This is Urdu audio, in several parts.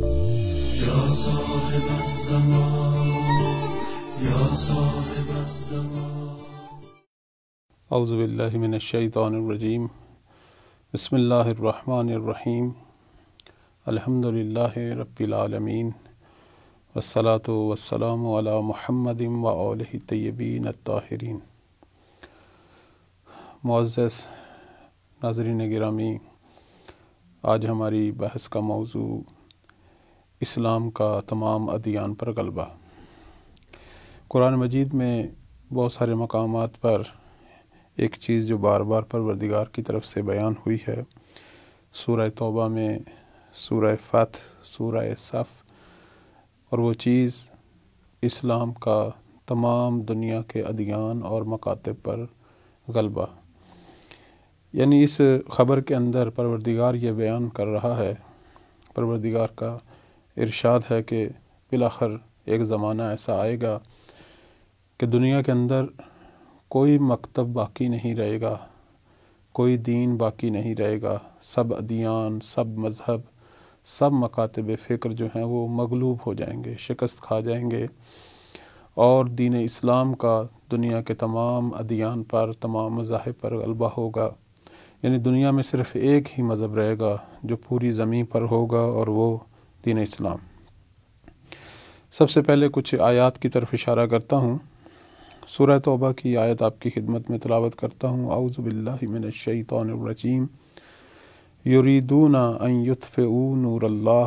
یا صاحب الزمان یا صاحب الزمان۔ اعوذ باللہ من الشیطان الرجیم، بسم اللہ الرحمن الرحیم، الحمد للہ رب العالمین، والصلاة والسلام علی محمد وآلہ الطیبین الطاہرین۔ معزز ناظرین گرامی، آج ہماری بحث کا موضوع اسلام کا تمام ادیان پر غلبہ۔ قرآن مجید میں بہت سارے مقامات پر ایک چیز جو بار بار پروردگار کی طرف سے بیان ہوئی ہے، سورہ توبہ میں، سورہ فتح، سورہ صف، اور وہ چیز اسلام کا تمام دنیا کے ادیان اور مکاتب پر غلبہ۔ یعنی اس خبر کے اندر پروردگار یہ بیان کر رہا ہے، پروردگار کا ارشاد ہے کہ بالآخر ایک زمانہ ایسا آئے گا کہ دنیا کے اندر کوئی مکتب باقی نہیں رہے گا، کوئی دین باقی نہیں رہے گا، سب ادیان، سب مذہب، سب مکاتب فکر جو ہیں وہ مغلوب ہو جائیں گے، شکست کھا جائیں گے، اور دین اسلام کا دنیا کے تمام ادیان پر، تمام مذاہب پر غلبہ ہوگا۔ یعنی دنیا میں صرف ایک ہی مذہب رہے گا جو پوری زمین پر ہوگا، اور وہ دین اسلام۔ سب سے پہلے کچھ آیات کی طرف اشارہ کرتا ہوں۔ سورہ توبہ کی آیت آپ کی خدمت میں تلاوت کرتا ہوں۔ اعوذ باللہ من الشیطان الرجیم، یریدون ان یطفئوا نور اللہ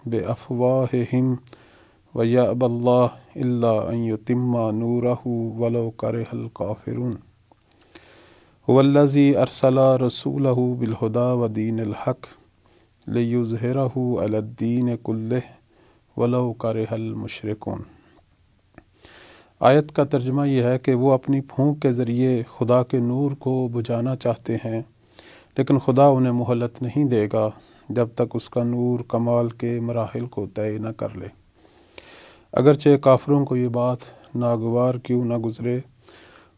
بافواہہم ویأبی اللہ الا ان یتم نورہ ولو کرہ الکافرون۔ هو الذی ارسل رسولہ بالہدی ودین الحق لیظہرہ علی الدین کلہ ولو کرہ المشرکون۔ آیت کا ترجمہ یہ ہے کہ وہ اپنی پھونک کے ذریعے خدا کے نور کو بجھانا چاہتے ہیں، لیکن خدا انہیں مہلت نہیں دے گا جب تک اس کا نور کمال کے مراحل کو طے نہ کر لے۔ اگرچہ کافروں کو یہ بات ناگوار کیوں نہ گزرے،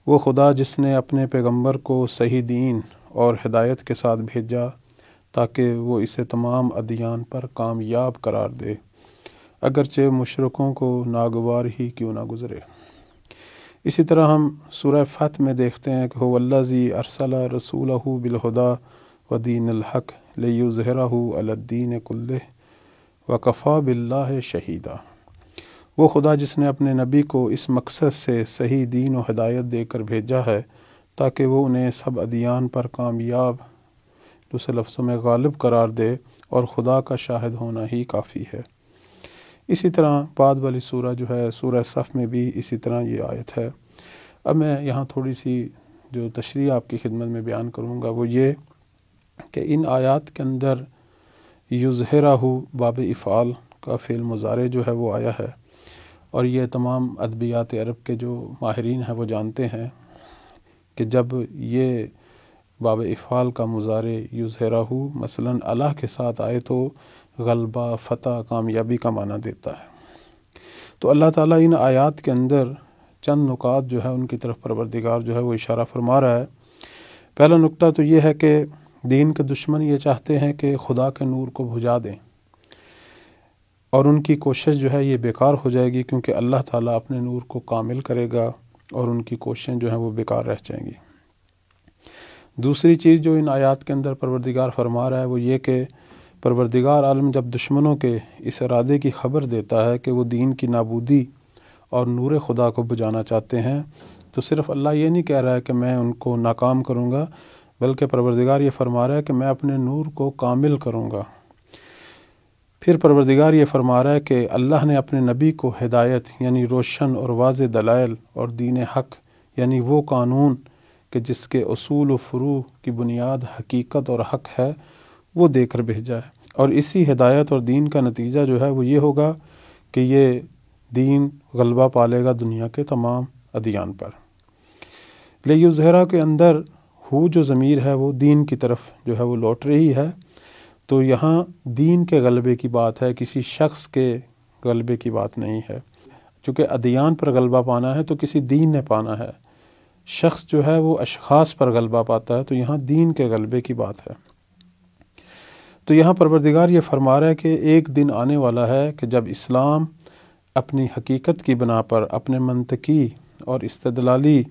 وہ خدا جس نے اپنے پیغمبر کو صحیح دین اور ہدایت کے ساتھ بھیجا تاکہ وہ اسے تمام ادیان پر کامیاب قرار دے، اگرچہ مشرکوں کو ناگوار ہی کیوں نہ گزرے۔ اسی طرح ہم سورہ فتح میں دیکھتے ہیں کہ هو الذی ارسل رسولہ بالہدی ودین الحق لیظہرہ علی الدین کلہ وکفی باللہ شہیدا۔ وہ خدا جس نے اپنے نبی کو اس مقصد سے صحیح دین و ہدایت دے کر بھیجا ہے تاکہ وہ انہیں سب ادیان پر کامیاب، دوسرے لفظوں میں غالب قرار دے، اور خدا کا شاہد ہونا ہی کافی ہے۔ اسی طرح بعد والی سورہ جو ہے، سورہ صف میں بھی اسی طرح یہ آیت ہے۔ اب میں یہاں تھوڑی سی جو تشریح آپ کی خدمت میں بیان کروں گا وہ یہ کہ ان آیات کے اندر یظہرہ باب افعال کا فعل مضارع جو ہے وہ آیا ہے، اور یہ تمام ادبیات عرب کے جو ماہرین ہیں وہ جانتے ہیں کہ جب یہ باب افعال کا مضارع یظہرہ مثلاً اللہ کے ساتھ آئے تو غلبہ، فتح، کامیابی کا معنی دیتا ہے۔ تو اللہ تعالیٰ ان آیات کے اندر چند نکات جو ہے ان کی طرف پروردگار جو ہے وہ اشارہ فرما رہا ہے۔ پہلا نکتہ تو یہ ہے کہ دین کے دشمن یہ چاہتے ہیں کہ خدا کے نور کو بجھا دیں، اور ان کی کوشش جو ہے یہ بیکار ہو جائے گی، کیونکہ اللہ تعالیٰ اپنے نور کو کامل کرے گا اور ان کی کوششیں جو ہیں وہ بیکار رہ جائیں گی۔ دوسری چیز جو ان آیات کے اندر پروردگار فرما رہا ہے وہ یہ کہ پروردگار عالم جب دشمنوں کے اس ارادے کی خبر دیتا ہے کہ وہ دین کی نابودی اور نور خدا کو بجھانا چاہتے ہیں، تو صرف اللہ یہ نہیں کہہ رہا ہے کہ میں ان کو ناکام کروں گا، بلکہ پروردگار یہ فرما رہا ہے کہ میں اپنے نور کو کامل کروں گا۔ پھر پروردگار یہ فرما رہا ہے کہ اللہ نے اپنے نبی کو ہدایت یعنی روشن اور واضح دلائل اور دین حق یعنی وہ قانون کہ جس کے اصول و فروع کی بنیاد حقیقت اور حق ہے وہ دے کر بھیجا ہے، اور اسی ہدایت اور دین کا نتیجہ جو ہے وہ یہ ہوگا کہ یہ دین غلبہ پالے گا دنیا کے تمام ادیان پر۔ لیظہرہ کے اندر ہو جو ضمیر ہے وہ دین کی طرف جو ہے وہ لوٹ رہی ہے، تو یہاں دین کے غلبے کی بات ہے، کسی شخص کے غلبے کی بات نہیں ہے۔ چونکہ ادیان پر غلبہ پانا ہے تو کسی دین نے پانا ہے، شخص جو ہے وہ اشخاص پر غلبہ پاتا ہے، تو یہاں دین کے غلبے کی بات ہے۔ تو یہاں پروردگار یہ فرما رہا ہے کہ ایک دن آنے والا ہے کہ جب اسلام اپنی حقیقت کی بنا پر اپنے منطقی اور استدلالی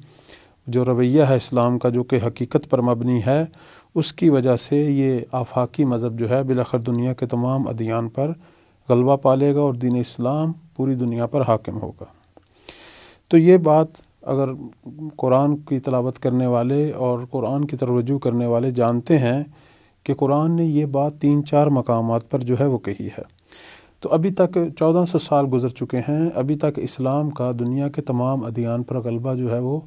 جو رویہ ہے اسلام کا، جو کہ حقیقت پر مبنی ہے، اس کی وجہ سے یہ آفاقی مذہب جو ہے بالآخر دنیا کے تمام ادیان پر غلبہ پالے گا اور دین اسلام پوری دنیا پر حاکم ہوگا۔ تو یہ بات اگر قرآن کی تلاوت کرنے والے اور قرآن کی طرف رجوع کرنے والے جانتے ہیں کہ قرآن نے یہ بات 3-4 مقامات پر جو ہے وہ کہی ہے، تو ابھی تک 1400 سال گزر چکے ہیں، ابھی تک اسلام کا دنیا کے تمام ادیان پر غلبہ جو ہے وہ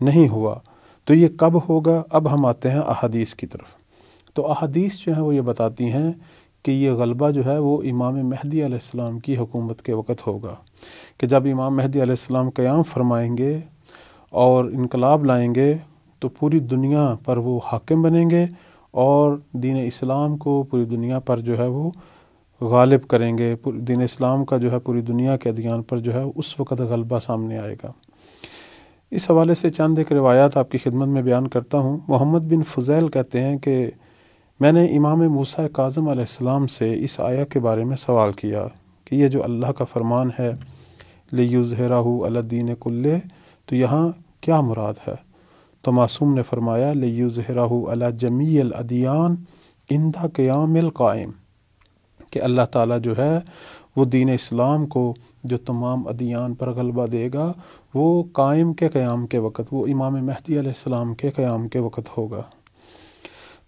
نہیں ہوا، تو یہ کب ہوگا؟ اب ہم آتے ہیں احادیث کی طرف۔ تو احادیث جو ہیں وہ یہ بتاتی ہیں کہ یہ غلبہ جو ہے وہ امام مہدی علیہ السلام کی حکومت کے وقت ہوگا، کہ جب امام مہدی علیہ السلام قیام فرمائیں گے اور انقلاب لائیں گے تو پوری دنیا پر وہ حاکم بنیں گے اور دین اسلام کو پوری دنیا پر جو ہے وہ غالب کریں گے۔ دین اسلام کا جو ہے پوری دنیا کے ادیان پر جو ہے اس وقت غلبہ سامنے آئے گا۔ اس حوالے سے چند ایک روایات آپ کی خدمت میں بیان کرتا ہوں۔ محمد بن فضیل کہتے ہیں کہ میں نے امام موسیٰ کاظم علیہ السلام سے اس آیہ کے بارے میں سوال کیا کہ یہ جو اللہ کا فرمان ہے لِیُظْہِرَہُ عَلَى الدِّینِ کُلِّہ، تو یہاں کیا مراد ہے؟ تو معصوم نے فرمایا لِیُظْہِرَہُ عَلَى جَمِيعِ الْأَدْیَانِ عِنْدَ قِیَامِ الْقَائِمِ، کہ اللہ تعالیٰ جو ہے وہ دین اسلام کو جو تمام ادیان پر غلبہ دے گا وہ قائم کے قیام کے وقت، وہ امام مہدی علیہ السلام کے قیام کے وقت ہوگا۔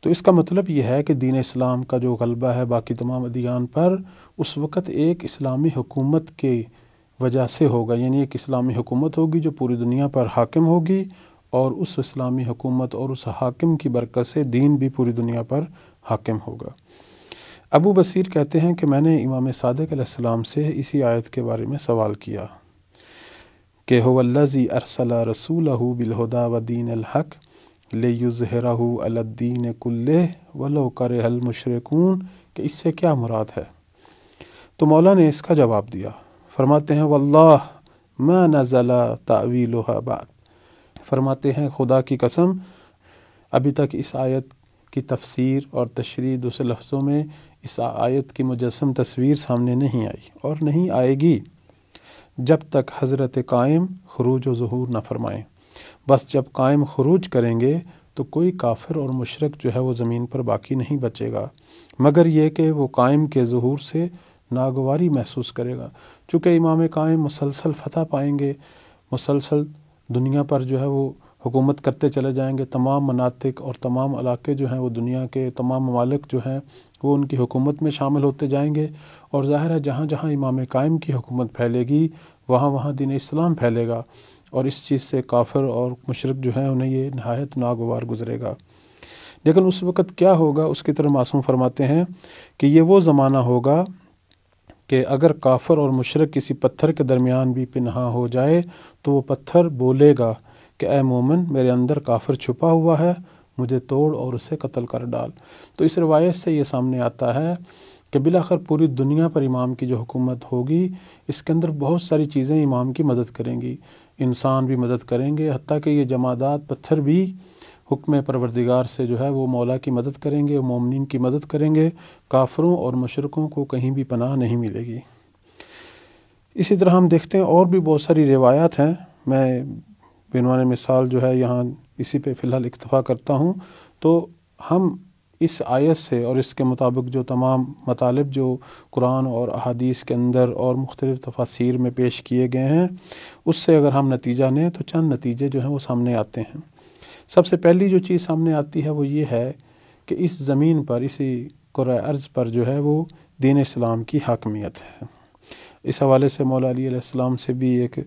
تو اس کا مطلب یہ ہے کہ دین اسلام کا جو غلبہ ہے باقی تمام ادیان پر، اس وقت ایک اسلامی حکومت کی وجہ سے ہوگا، یعنی ایک اسلامی حکومت ہوگی جو پوری دنیا پر حاکم ہوگی، اور اس اسلامی حکومت اور اس حاکم کی برکت سے دین بھی پوری دنیا پر حاکم ہوگا۔ ابو بصیر کہتے ہیں کہ میں نے امام صادق علیہ السلام سے اسی آیت کے بارے میں سوال کیا کہ هو الذی ارسل رسولہ بالہدی ودین الحق لیظہرہ علی الدین کلہ ولو کرہ المشرکون، کہ اس سے کیا مراد ہے؟ تو مولا نے اس کا جواب دیا، فرماتے ہیں واللہ ما نزل تعویلها بعد، فرماتے ہیں خدا کی قسم ابھی تک اس آیت کی تفسیر اور تشریح دوسرے لفظوں میں اس آیت کی مجسم تصویر سامنے نہیں آئی اور نہیں آئے گی جب تک حضرت قائم خروج و ظہور نہ فرمائیں۔ بس جب قائم خروج کریں گے تو کوئی کافر اور مشرک جو ہے وہ زمین پر باقی نہیں بچے گا، مگر یہ کہ وہ قائم کے ظہور سے ناگواری محسوس کرے گا۔ چونکہ امام قائم مسلسل فتح پائیں گے، مسلسل دنیا پر جو ہے وہ حکومت کرتے چلے جائیں گے، تمام مناطق اور تمام علاقے جو ہیں وہ دنیا کے تمام ممالک جو ہیں وہ ان کی حکومت میں شامل ہوتے جائیں گے، اور ظاہر ہے جہاں جہاں امام قائم کی حکومت پھیلے گی وہاں وہاں دین اسلام پھیلے گا، اور اس چیز سے کافر اور مشرک جو ہیں انہیں یہ نہایت ناگوار گزرے گا۔ لیکن اس وقت کیا ہوگا؟ اس کی طرح معصوم فرماتے ہیں کہ یہ وہ زمانہ ہوگا کہ اگر کافر اور مشرک کسی پتھر کے درمیان بھی پنہاں ہو جائے تو وہ پتھر بولے گا کہ اے مومن، میرے اندر کافر چھپا ہوا ہے، مجھے توڑ اور اسے قتل کر ڈال۔ تو اس روایت سے یہ سامنے آتا ہے کہ بالآخر پوری دنیا پر امام کی جو حکومت ہوگی اس کے اندر بہت ساری چیزیں امام کی مدد کریں گی، انسان بھی مدد کریں گے، حتیٰ کہ یہ جمادات پتھر بھی حکم پروردگار سے جو ہے وہ مولا کی مدد کریں گے، مومنین کی مدد کریں گے، کافروں اور مشرکوں کو کہیں بھی پناہ نہیں ملے گی۔ اسی طرح ہم دیکھتے ہیں اور بھی بہت ساری روایات ہیں، میں بعنوان مثال جو ہے یہاں اسی پہ فی الحال اکتفا کرتا ہوں۔ تو ہم اس آیت سے اور اس کے مطابق جو تمام مطالب جو قرآن اور احادیث کے اندر اور مختلف تفاسیر میں پیش کیے گئے ہیں اس سے اگر ہم نتیجہ لیں تو چند نتیجے جو ہیں وہ سامنے آتے ہیں۔ سب سے پہلی جو چیز سامنے آتی ہے وہ یہ ہے کہ اس زمین پر، اسی کرۂ ارض پر جو ہے وہ دین اسلام کی حاکمیت ہے۔ اس حوالے سے مولا علی علیہ السلام سے بھی ایک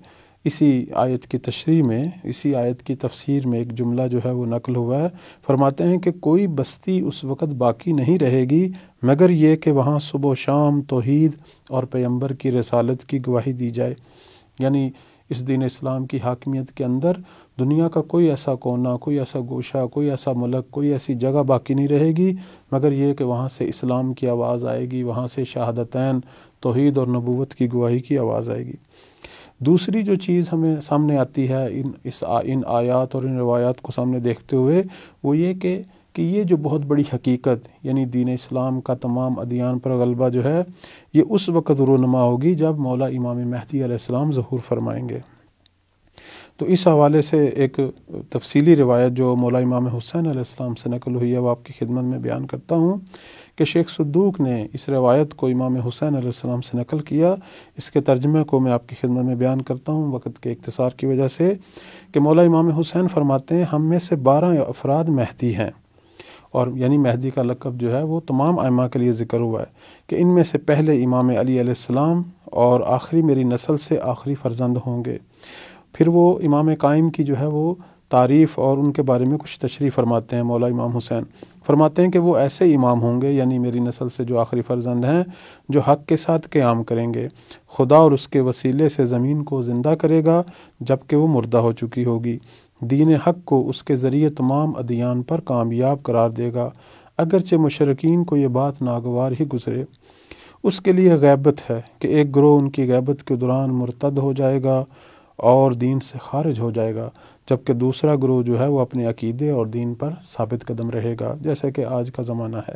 اسی آیت کی تشریح میں، اسی آیت کی تفسیر میں ایک جملہ جو ہے وہ نقل ہوا ہے، فرماتے ہیں کہ کوئی بستی اس وقت باقی نہیں رہے گی مگر یہ کہ وہاں صبح و شام توحید اور پیغمبر کی رسالت کی گواہی دی جائے، یعنی اس دین اسلام کی حاکمیت کے اندر دنیا کا کوئی ایسا کونا، کوئی ایسا گوشہ، کوئی ایسا ملک، کوئی ایسی جگہ باقی نہیں رہے گی مگر یہ کہ وہاں سے اسلام کی آواز آئے گی، وہاں سے شہادتین، توحید اور نبوت کی گواہی کی آواز آئے گی۔ دوسری جو چیز ہمیں سامنے آتی ہے ان آیات اور ان روایات کو سامنے دیکھتے ہوئے وہ یہ کہ کہ یہ جو بہت بڑی حقیقت یعنی دین اسلام کا تمام ادیان پر غلبہ جو ہے یہ اس وقت رونما ہوگی جب مولا امام مہدی علیہ السلام ظہور فرمائیں گے۔ تو اس حوالے سے ایک تفصیلی روایت جو مولا امام حسین علیہ السلام سے نقل ہوئی ہے وہ آپ کی خدمت میں بیان کرتا ہوں کہ شیخ صدوق نے اس روایت کو امام حسین علیہ السلام سے نقل کیا۔ اس کے ترجمے کو میں آپ کی خدمت میں بیان کرتا ہوں وقت کے اختصار کی وجہ سے، کہ مولا امام حسین فرماتے ہیں ہم میں سے 12 افراد مہدی ہیں، اور یعنی مہدی کا لقب جو ہے وہ تمام ائمہ کے لیے ذکر ہوا ہے کہ ان میں سے پہلے امام علی علیہ السلام اور آخری میری نسل سے آخری فرزند ہوں گے۔ پھر وہ امام قائم کی جو ہے وہ تعریف اور ان کے بارے میں کچھ تشریح فرماتے ہیں مولا امام حسین، فرماتے ہیں کہ وہ ایسے امام ہوں گے یعنی میری نسل سے جو آخری فرزند ہیں جو حق کے ساتھ قیام کریں گے، خدا اور اس کے وسیلے سے زمین کو زندہ کرے گا جب کہ وہ مردہ ہو چکی ہوگی، دین حق کو اس کے ذریعے تمام ادیان پر کامیاب قرار دے گا، اگرچہ مشرکین کو یہ بات ناگوار ہی گزرے۔ اس کے لیے غیبت ہے کہ ایک گروہ ان کی غیبت کے دوران مرتد ہو جائے گا اور دین سے خارج ہو جائے گا، جبکہ دوسرا گروہ جو ہے وہ اپنے عقیدے اور دین پر ثابت قدم رہے گا، جیسے کہ آج کا زمانہ ہے،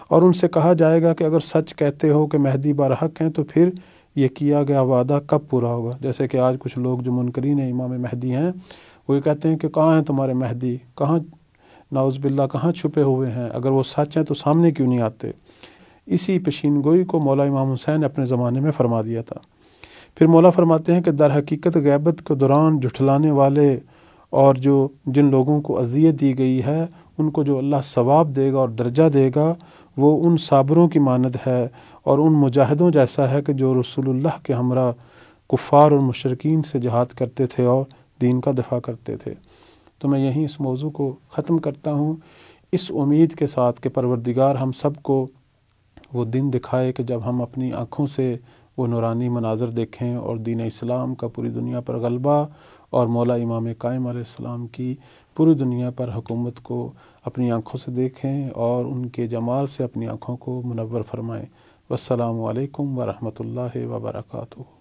اور ان سے کہا جائے گا کہ اگر سچ کہتے ہو کہ مہدی برحق ہیں تو پھر یہ کیا گیا وعدہ کب پورا ہوگا۔ جیسے کہ آج کچھ لوگ جو منکرین امام مہدی ہیں وہ یہ کہتے ہیں کہ کہاں ہیں تمہارے مہدی، کہاں نعوذ باللہ کہاں چھپے ہوئے ہیں، اگر وہ سچ ہیں تو سامنے کیوں نہیں آتے۔ اسی پشین گوئی کو مولا امام حسین نے اپنے زمانے میں فرما دیا تھا۔ پھر مولا فرماتے ہیں کہ در حقیقت غیبت کے دوران جھٹلانے والے اور جن لوگوں کو اذیت دی گئی ہے ان کو جو اللہ ثواب دے گا اور درجہ دے گا وہ ان صابروں کی مانند ہے اور ان مجاہدوں جیسا ہے کہ جو رسول اللہ کے ہمراہ کفار اور مشرکین سے جہاد کرتے تھے اور دین کا دفاع کرتے تھے۔ تو میں یہیں اس موضوع کو ختم کرتا ہوں اس امید کے ساتھ کہ پروردگار ہم سب کو وہ دن دکھائے کہ جب ہم اپنی آنکھوں سے وہ نورانی مناظر دیکھیں اور دین اسلام کا پوری دنیا پر غلبہ اور مولا امام قائم علیہ السلام کی پوری دنیا پر حکومت کو اپنی آنکھوں سے دیکھیں اور ان کے جمال سے اپنی آنکھوں کو منور فرمائیں۔ والسلام علیکم ورحمۃ اللہ وبرکاتہ۔